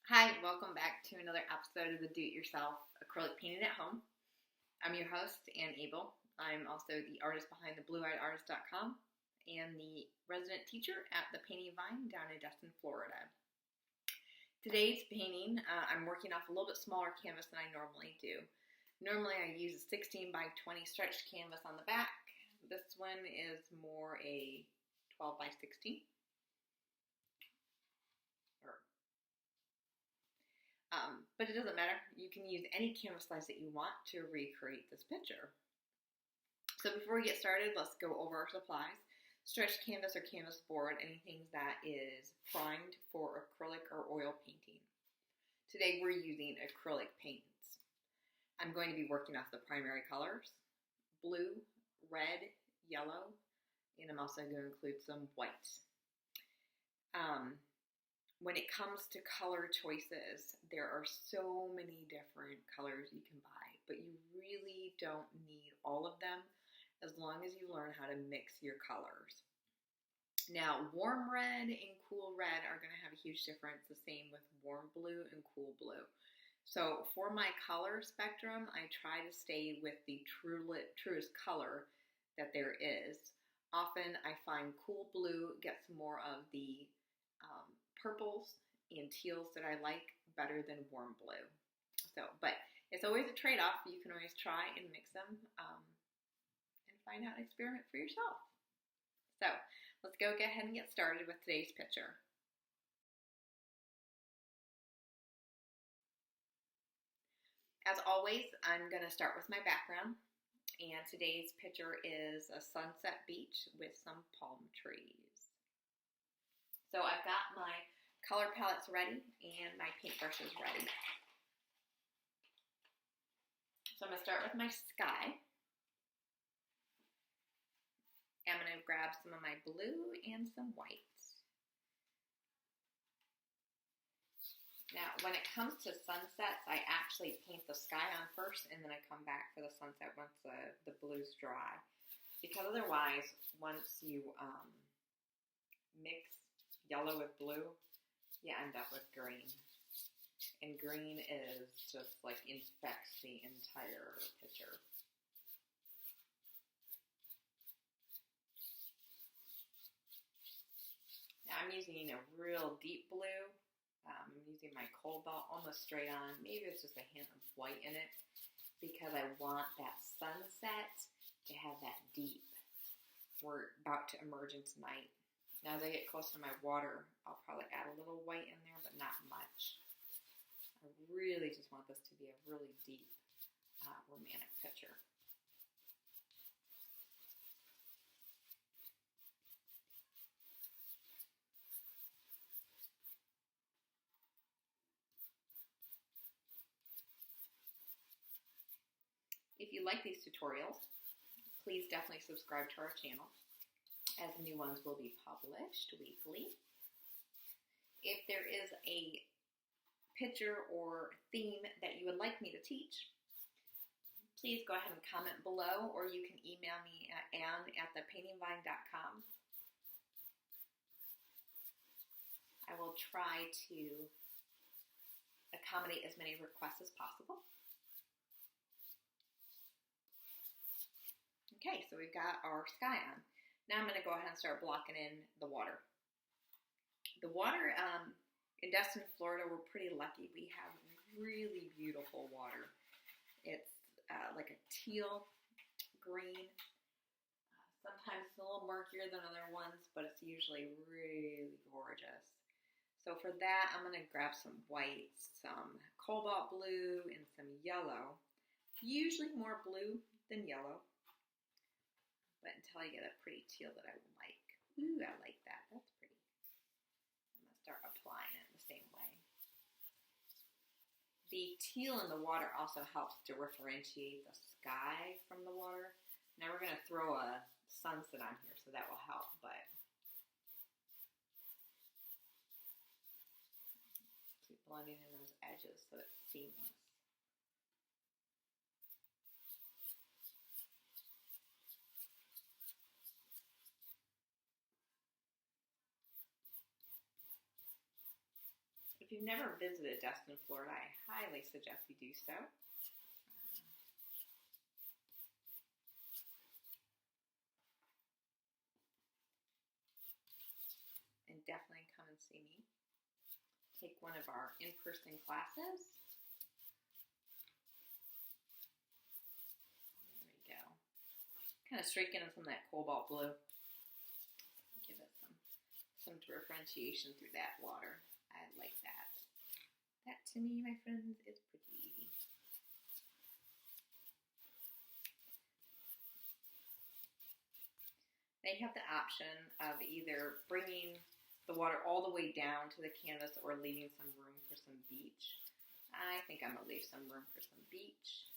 Hi, welcome back to another episode of the Do-It-Yourself Acrylic Painting at Home. I'm your host, Ann Abel. I'm also the artist behind the BlueEyedArtist.com and the resident teacher at the Painting Vine down in Destin, Florida. Today's painting, I'm working off a little bit smaller canvas than I normally do. Normally I use a 16 by 20 stretched canvas on the back. This one is more a 12 by 16. But it doesn't matter. You can use any canvas size that you want to recreate this picture. So before we get started, let's go over our supplies. Stretched canvas or canvas board, anything that is primed for acrylic or oil painting. Today we're using acrylic paints. I'm going to be working off the primary colors, blue, red, yellow, and I'm also going to include some white. When it comes to color choices, there are so many different colors you can buy, but you really don't need all of them as long as you learn how to mix your colors. Now, warm red and cool red are going to have a huge difference, the same with warm blue and cool blue. So for my color spectrum, I try to stay with the truest color that there is. Often I find cool blue gets more of the purples and teals that I like better than warm blue. But it's always a trade-off. You can always try and mix them and find out and experiment for yourself. So let's go ahead and get started with today's picture. As always, I'm going to start with my background, and today's picture is a sunset beach with some palm trees. So I've got my color palettes ready and my paintbrushes ready. So I'm going to start with my sky. I'm going to grab some of my blue and some whites. Now, when it comes to sunsets, I actually paint the sky on first and then I come back for the sunset once the blue's dry. Because otherwise, once you mix yellow with blue, you end up with green. And green is just like infects the entire picture. Now I'm using a real deep blue. I'm using my cobalt almost straight on. Maybe it's just a hint of white in it because I want that sunset to have that deep. We're about to emerge into night. Now as I get closer to my water, I'll probably add a little white in there, but not much. I really just want this to be a really deep, romantic picture. If you like these tutorials, please definitely subscribe to our channel, as new ones will be published weekly. If there is a picture or theme that you would like me to teach, please go ahead and comment below, or you can email me at ann@thepaintingvine.com. I will try to accommodate as many requests as possible. Okay, so we've got our sky on. Now I'm going to go ahead and start blocking in the water. The water in Destin, Florida, we're pretty lucky. We have really beautiful water. It's like a teal green. Sometimes it's a little murkier than other ones, but it's usually really gorgeous. So for that, I'm going to grab some whites, some cobalt blue, and some yellow. Usually more blue than yellow. But until I get a pretty teal that I like. Ooh, I like that. That's pretty. I'm going to start applying it the same way. The teal in the water also helps to differentiate the sky from the water. Now we're going to throw a sunset on here, so that will help, but keep blending in those edges so it's seamless. if you've never visited Destin, Florida, I highly suggest you do so. And definitely come and see me. Take one of our in-person classes. There we go. Kind of streaking in some of that cobalt blue. Give it some differentiation through that water. I like that. That to me, my friends, is pretty. They have the option of either bringing the water all the way down to the canvas or leaving some room for some beach. I think I'm going to leave some room for some beach.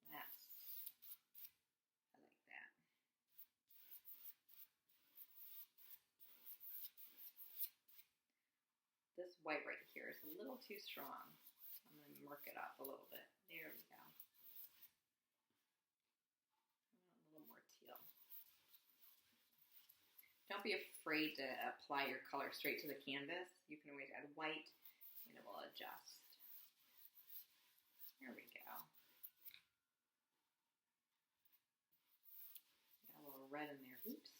I like that. This white right here is a little too strong. I'm going to mark it up a little bit. There we go. A little more teal. Don't be afraid to apply your color straight to the canvas. You can always add white and it will adjust. There we go. Got a little red in there. Oops.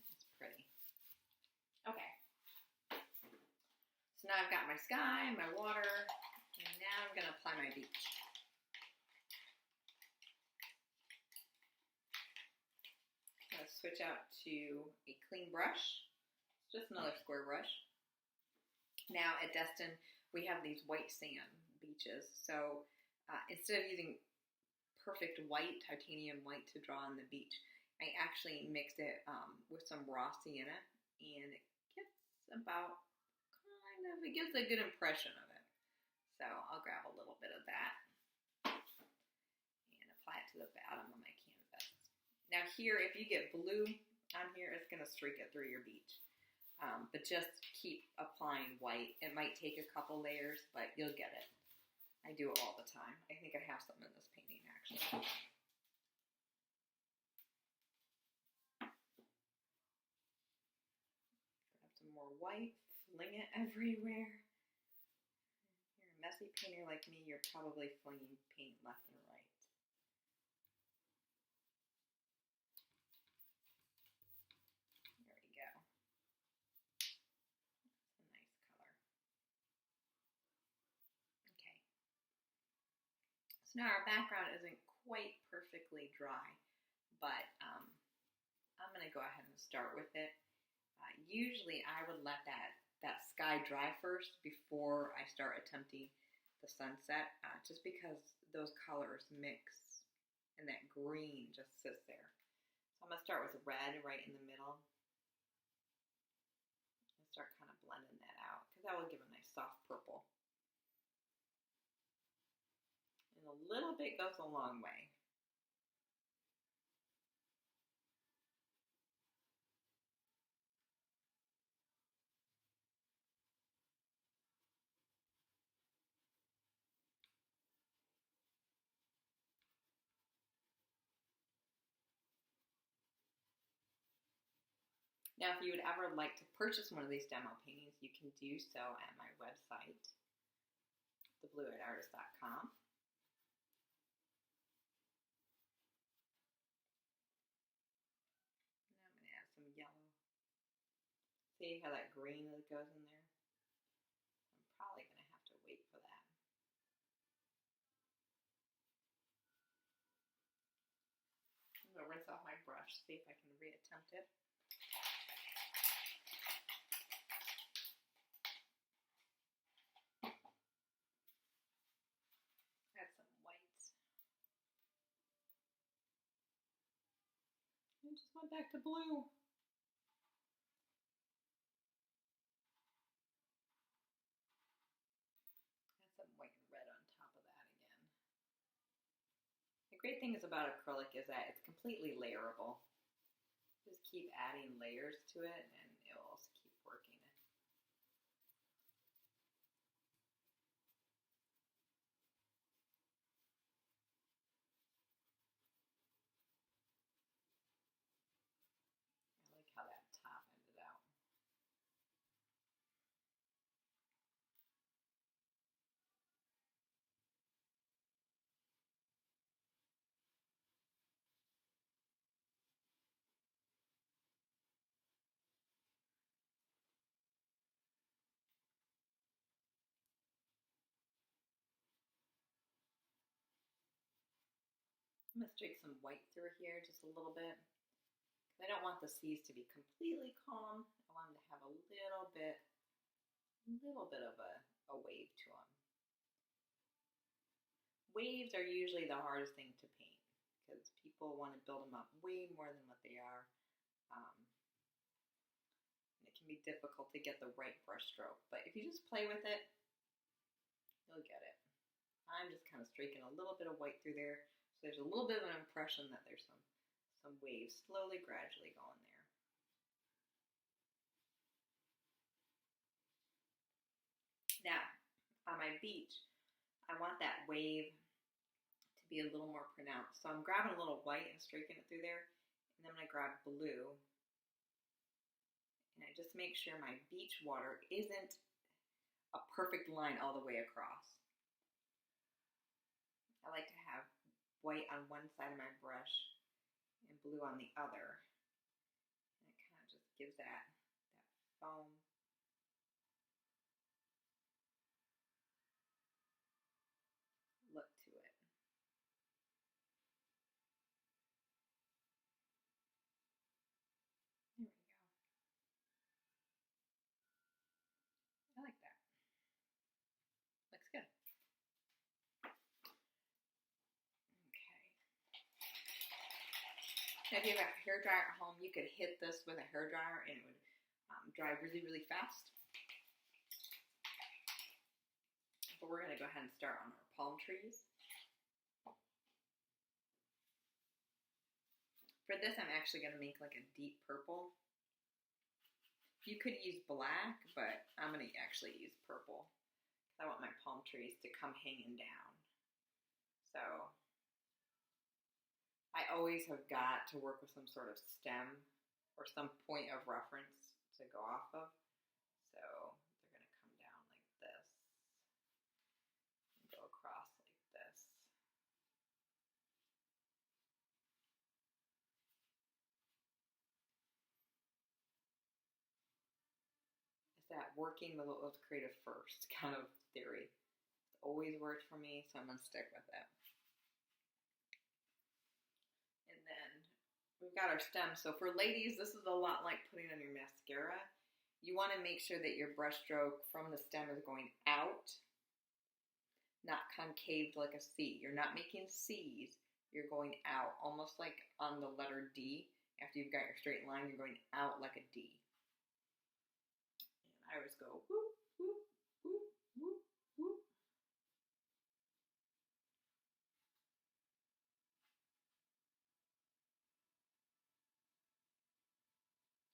It's pretty. Okay. So now I've got my sky, my water, and now I'm going to apply my beach. I'm going to switch out to a clean brush. It's just another square brush. Now at Destin, we have these white sand beaches. So instead of using perfect white, titanium white to draw on the beach, I actually mixed it with some raw sienna, and it gets about it gives a good impression of it. So I'll grab a little bit of that and apply it to the bottom of my canvas. Now here, if you get blue on here, it's going to streak it through your beach. But just keep applying white. It might take a couple layers, but you'll get it. I do it all the time. I think I have some in this painting, actually. Grab some more white, fling it everywhere. If you're a messy painter like me, you're probably flinging paint left and right. So now our background isn't quite perfectly dry, but I'm going to go ahead and start with it. Usually I would let that sky dry first before I start attempting the sunset, just because those colors mix and that green just sits there. So I'm going to start with red right in the middle and start kind of blending that out, because that will give a nice soft purple. And a little bit goes a long way. Now, if you would ever like to purchase one of these demo paintings, you can do so at my website, theblueeyed.artist.com. Now I'm going to add some yellow. See how that green that goes in there? I'm probably going to have to wait for that. I'm going to rinse off my brush, see if I can reattempt it. Add some whites. I just went back to blue. Add some white and red on top of that again. The great thing is about acrylic is that it's completely layerable. Just keep adding layers to it and it will also keep working it. I'm going to streak some white through here just a little bit. I don't want the seas to be completely calm. I want them to have a little bit of a wave to them. Waves are usually the hardest thing to paint because people want to build them up way more than what they are. And it can be difficult to get the right brush stroke, but if you just play with it, you'll get it. I'm just kind of streaking a little bit of white through there, so there's a little bit of an impression that there's some waves slowly, gradually going there. Now, on my beach, I want that wave to be a little more pronounced. So I'm grabbing a little white and streaking it through there, and then I'm going to grab blue, and I just make sure my beach water isn't a perfect line all the way across. I like to have white on one side of my brush and blue on the other. And it kind of just gives that foam. Look to it. There we go. I like that. Looks good. Now, if you have a hair dryer at home, you could hit this with a hair dryer and it would dry really, really fast. But we're going to go ahead and start on our palm trees. For this, I'm actually going to make like a deep purple. You could use black, but I'm going to actually use purple. I want my palm trees to come hanging down. So I always have got to work with some sort of stem or some point of reference to go off of. So they're going to come down like this and go across like this. It's that working with what was creative first kind of theory. It's always worked for me, so I'm going to stick with it. And then we've got our stem. So for ladies, this is a lot like putting on your mascara. You want to make sure that your brush stroke from the stem is going out, not concaved like a C. You're not making C's. You're going out, almost like on the letter D. After you've got your straight line, you're going out like a D. And I always go whoop, whoop, whoop, whoop, whoop.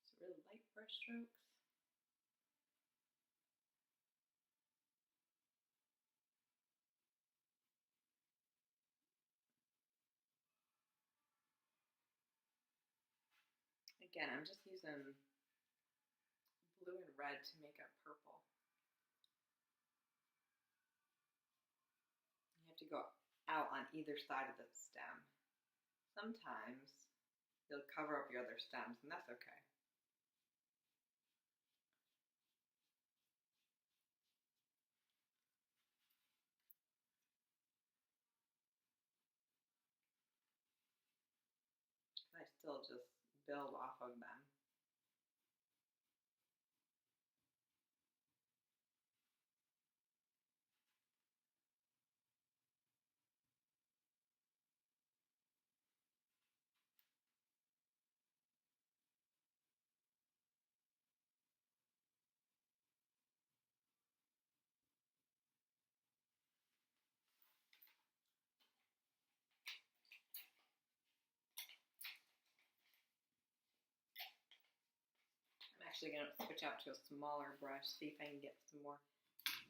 It's really light brush strokes. Again, I'm just using blue and red to make up purple. You have to go out on either side of the stem. Sometimes you'll cover up your other stems, and that's okay. I still just build off of them. I'm actually going to switch out to a smaller brush, see if I can get some more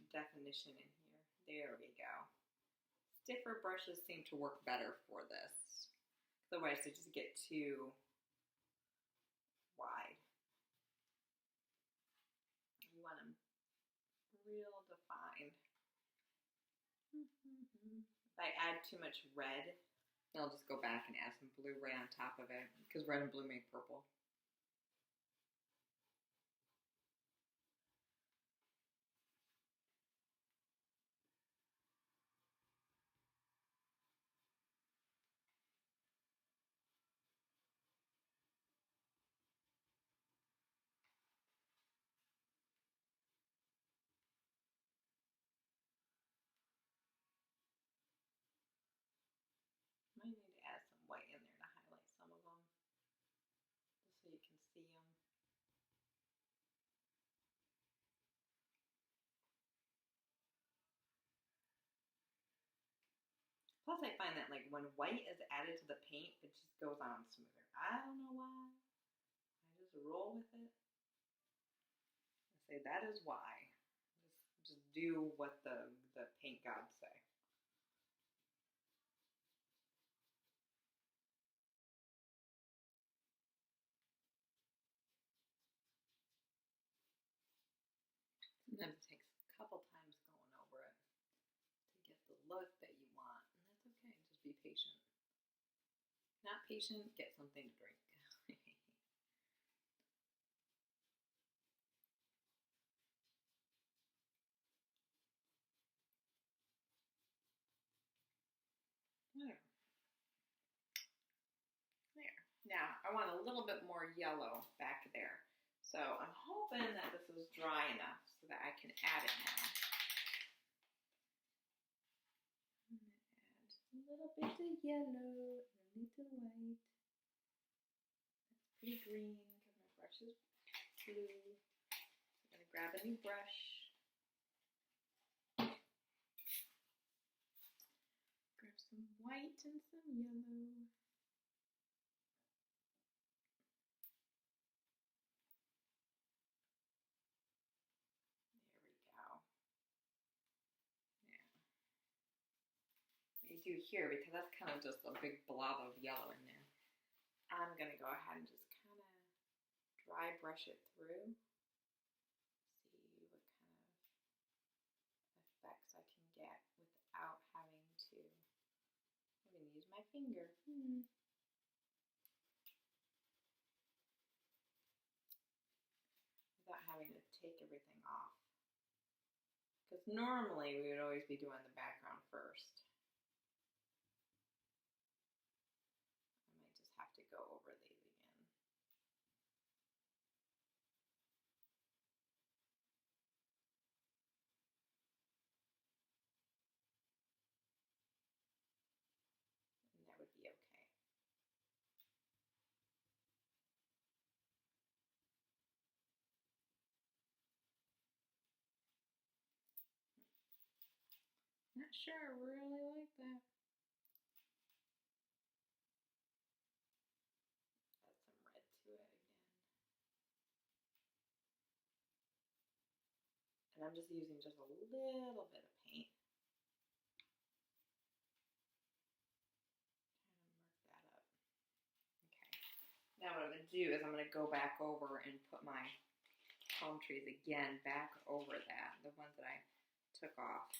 definition in here. There we go. Stiffer brushes seem to work better for this. Otherwise, they just get too wide. You want them real defined. If I add too much red, then I'll just go back and add some blue right on top of it, because red and blue make purple. when white is added to the paint, it just goes on smoother. I don't know why. I just roll with it. I say that is why. Just do what the paint gods say. Sometimes it takes a couple times going over it to get the look that you want, and that's okay. Just be patient. Not patient, get something to drink. There. There. Now, I want a little bit more yellow back there. So I'm hoping that this is dry enough so that I can add it now. I'm going to add a little bit of yellow and a little white. That's pretty green because my brush is blue. I'm going to grab a new brush. Grab some white and some yellow. Do here, because that's kind of just a big blob of yellow in there. I'm going to go ahead and just kind of dry brush it through. See what kind of effects I can get without having to, I'm going to use my finger. Without having to take everything off. Because normally we would always be doing the background first. Have to go over these again. And that would be okay. Not sure I really like that. Add some red to it again. And I'm just using just a little bit of paint. Trying to mark that up. Okay. Now what I'm going to do is I'm going to go back over and put my palm trees again back over that, the ones that I took off.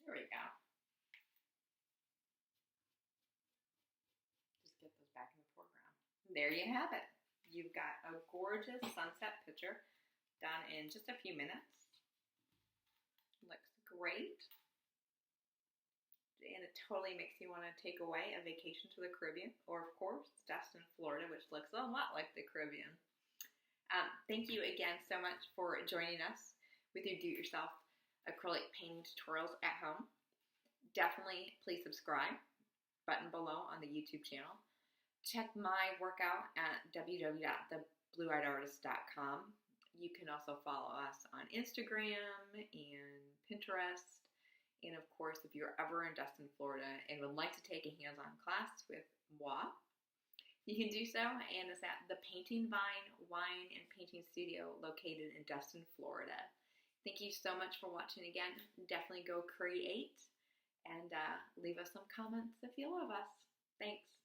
There we go. Just get those back in the foreground. There you have it. You've got a gorgeous sunset picture done in just a few minutes. Looks great. And it totally makes you want to take away a vacation to the Caribbean, or of course, Destin, Florida, which looks a lot like the Caribbean. Thank you again so much for joining us with your do-it-yourself acrylic painting tutorials at home. Definitely please subscribe, button below on the YouTube channel. Check my workout at www.theblueeyedartist.com. You can also follow us on Instagram and Pinterest. And of course, if you're ever in Destin, Florida and would like to take a hands-on class with moi, you can do so, and it's at the Painting Vine Wine and Painting Studio located in Destin, Florida. Thank you so much for watching again. Definitely go create and leave us some comments if you love us. Thanks.